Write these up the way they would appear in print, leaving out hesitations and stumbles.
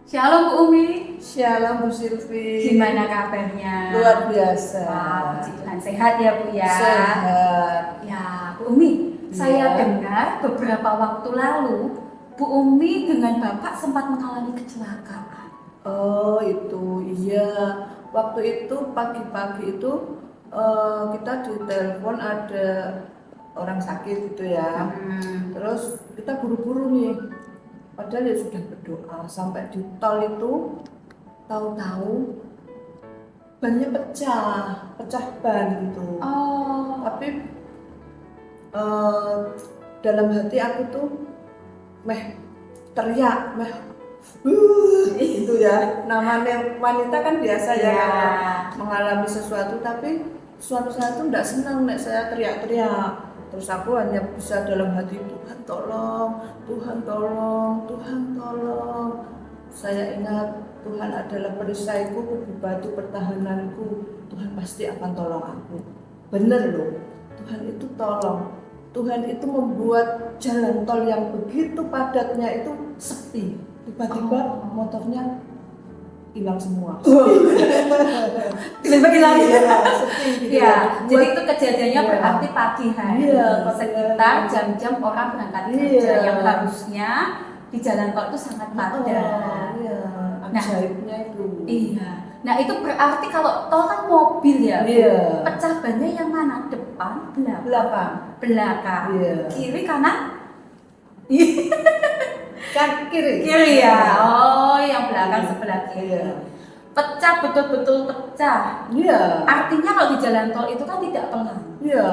Shalom Bu Umi. Shalom Bu Silvi. Gimana kabarnya? Luar biasa. Wah, puji Tuhan, sehat ya Bu ya? Sehat. Ya Bu Umi, saya dengar beberapa waktu lalu Bu Umi dengan Bapak sempat mengalami kecelakaan. Oh itu, iya. Waktu itu pagi-pagi itu kita ditelepon ada orang sakit gitu ya. Terus kita buru-buru nih. Padahal ya sudah berdoa sampai di tol itu, tahu-tahu bannya pecah ban gitu. Oh, Tapi dalam hati aku tuh teriak gitu ya. Namanya wanita kan biasa ya kalau mengalami sesuatu, tapi suatu saat tuh tidak senang nek saya teriak-teriak. Terus aku hanya bisa dalam hati, Tuhan tolong, Tuhan tolong, Tuhan tolong. Saya ingat Tuhan adalah perisaiku, kubu batu pertahananku. Tuhan pasti akan tolong aku. Bener loh, Tuhan itu tolong. Tuhan itu membuat jalan tol yang begitu padatnya itu sepi. Tiba-tiba motornya hilang semua. tiba-tiba hilang. Sepi gitu. Ya, jadi itu kejadiannya berarti pagi hari. Iya, sekitar jam-jam orang berangkat kerja yang harusnya di jalan tol itu sangat padat. Iya, ajaibnya itu. Iya. Nah itu berarti kalau tol kan mobil ya. Iya. Pecah bannya yang mana? Depan, Belakang. belakang. Iya. Kiri, kanan? Kan kiri. Kiri ya. Oh, yang belakang sebelah kiri. Iya. Pecah, betul-betul pecah. Iya. Artinya kalau di jalan tol itu kan tidak pelan. Iya.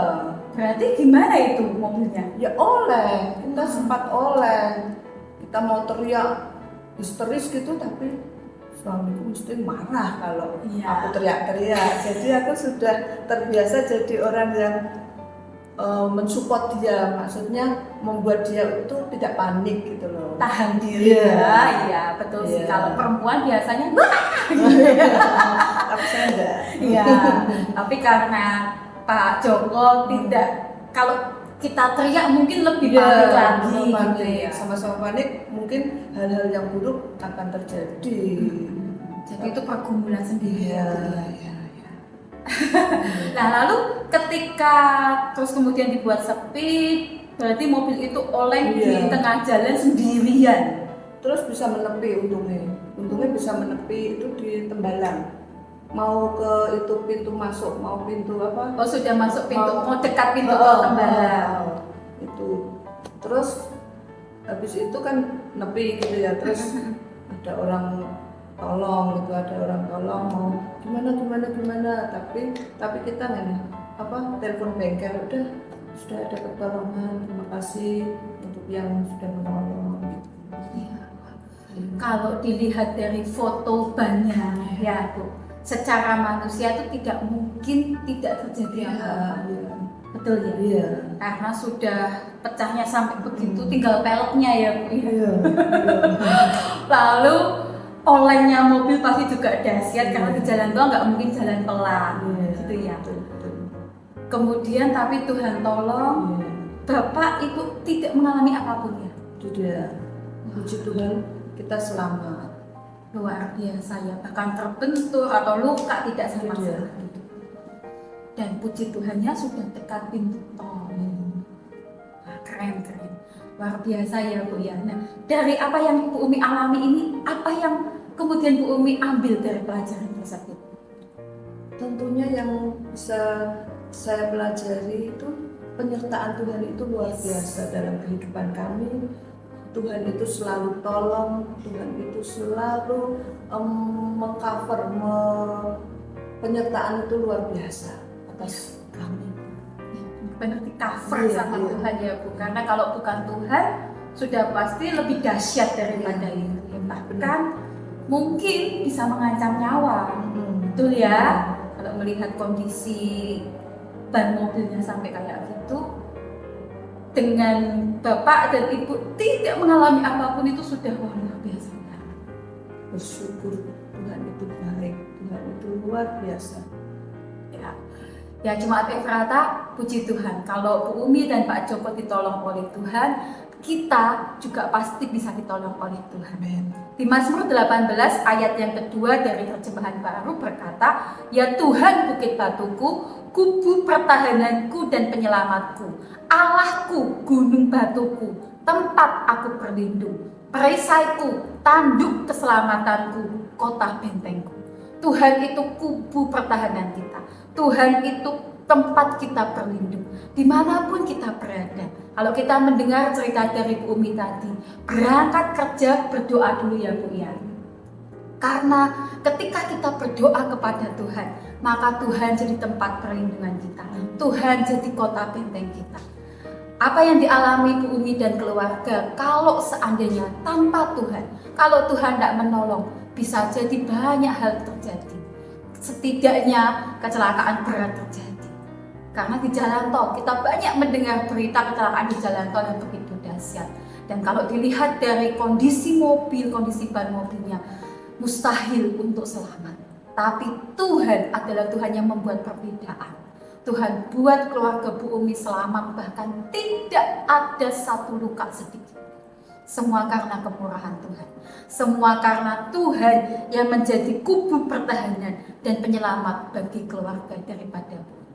Berarti gimana itu mobilnya? Ya oleng, kita sempat oleng. Kita mau teriak histeris gitu, tapi suamiku mesti marah kalau aku teriak-teriak. Jadi aku sudah terbiasa jadi orang yang mensupport dia, maksudnya membuat dia itu tidak panik gitu loh. Tahan diri ya, iya betul sih. Kalau perempuan biasanya tapi saya enggak. Iya, tapi karena Pak Joko tidak, kalau kita teriak mungkin lebih panik lagi gitu ya. Sama-sama panik, mungkin hal-hal yang buruk akan terjadi. Jadi itu pergumulan sendiri. Iya. Nah lalu ketika terus kemudian dibuat sepi, berarti mobil itu oleng di tengah jalan sendirian. Terus bisa menepi untungnya bisa menepi itu di Tembalang. Mau ke itu pintu masuk, mau pintu apa? Oh sudah masuk pintu, mau dekat pintu tol Tembalang. Itu. Terus habis itu kan nepi gitu ya. Terus ada orang tolong gitu, ada orang tolong mau gimana, tapi kita nggak telepon bengkel, sudah ada pertolongan, terima kasih untuk yang sudah menolong gitu. Kalau dilihat dari foto bannya ya Bu, secara manusia itu tidak mungkin tidak terjadi apa-apa. Betul ya? Iya. Karena sudah pecahnya sampai begitu, tinggal peleknya ya Bu. Iya. Lalu olengnya mobil pasti juga dahsyat karena di jalan tol nggak mungkin jalan pelan, gitu ya. Kemudian tapi Tuhan tolong, Bapak itu tidak mengalami apapun ya. Tidak. Puji Tuhan kita selamat. Luar biasa ya, bahkan terbentur atau luka tidak sama sekali. Dan puji Tuhannya sudah dekat pintu tol. Wah, keren. Luar biasa ya Bu ya. Nah, dari apa yang Bu Umi alami ini, apa yang kemudian Bu Umi ambil dari pelajaran tersebut? Tentunya yang bisa saya pelajari itu penyertaan Tuhan itu luar biasa dalam kehidupan kami. Tuhan itu selalu tolong, Tuhan itu selalu mengcover, penyertaan itu luar biasa atas kami. Benar di cover sama Tuhan ya Bu, karena kalau bukan Tuhan sudah pasti lebih dahsyat daripada itu. Bahkan mungkin bisa mengancam nyawa. Betul ya? Kalau melihat kondisi ban mobilnya sampai kayak gitu, dengan Bapak dan Ibu tidak mengalami apapun itu sudah luar biasa. Bersyukur Tuhan itu baik, Tuhan itu luar biasa. Ya Jemaat Efrata, puji Tuhan kalau Bu Umi dan Pak Joko ditolong oleh Tuhan, kita juga pasti bisa ditolong oleh Tuhan. Amin. Di Mazmur 18 ayat yang kedua dari terjemahan baru berkata, "Ya Tuhan bukit batuku, kubu pertahananku dan penyelamatku, Allahku, gunung batuku, tempat aku berlindung, perisaiku, tanduk keselamatanku, kota bentengku." Tuhan itu kubu pertahanan kita. Tuhan itu tempat kita berlindung dimanapun kita berada. Kalau kita mendengar cerita dari Bu Umi tadi, berangkat kerja berdoa dulu ya Bu ya. Karena ketika kita berdoa kepada Tuhan, maka Tuhan jadi tempat perlindungan kita. Tuhan jadi kota benteng kita. Apa yang dialami Bu Umi dan keluarga, kalau seandainya tanpa Tuhan, kalau Tuhan tidak menolong, bisa jadi banyak hal terjadi. Setidaknya kecelakaan berat terjadi. Karena di jalan tol kita banyak mendengar berita kecelakaan di jalan tol yang begitu dahsyat. Dan kalau dilihat dari kondisi mobil, kondisi ban mobilnya, mustahil untuk selamat. Tapi Tuhan adalah Tuhan yang membuat perbedaan. Tuhan buat keluarga Bu Umi selamat, bahkan tidak ada satu luka sedikit. Semua karena kemurahan Tuhan. Semua karena Tuhan yang menjadi kubu pertahanan dan penyelamat bagi keluarga daripada Bu Umi.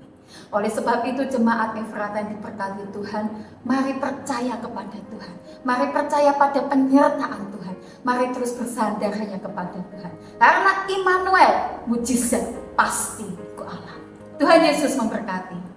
Oleh sebab itu jemaat Efrata yang diberkati Tuhan, mari percaya kepada Tuhan. Mari percaya pada penyertaan Tuhan. Mari terus bersandar hanya kepada Tuhan. Karena Immanuel, mujizat pasti ku Allah. Tuhan Yesus memberkati.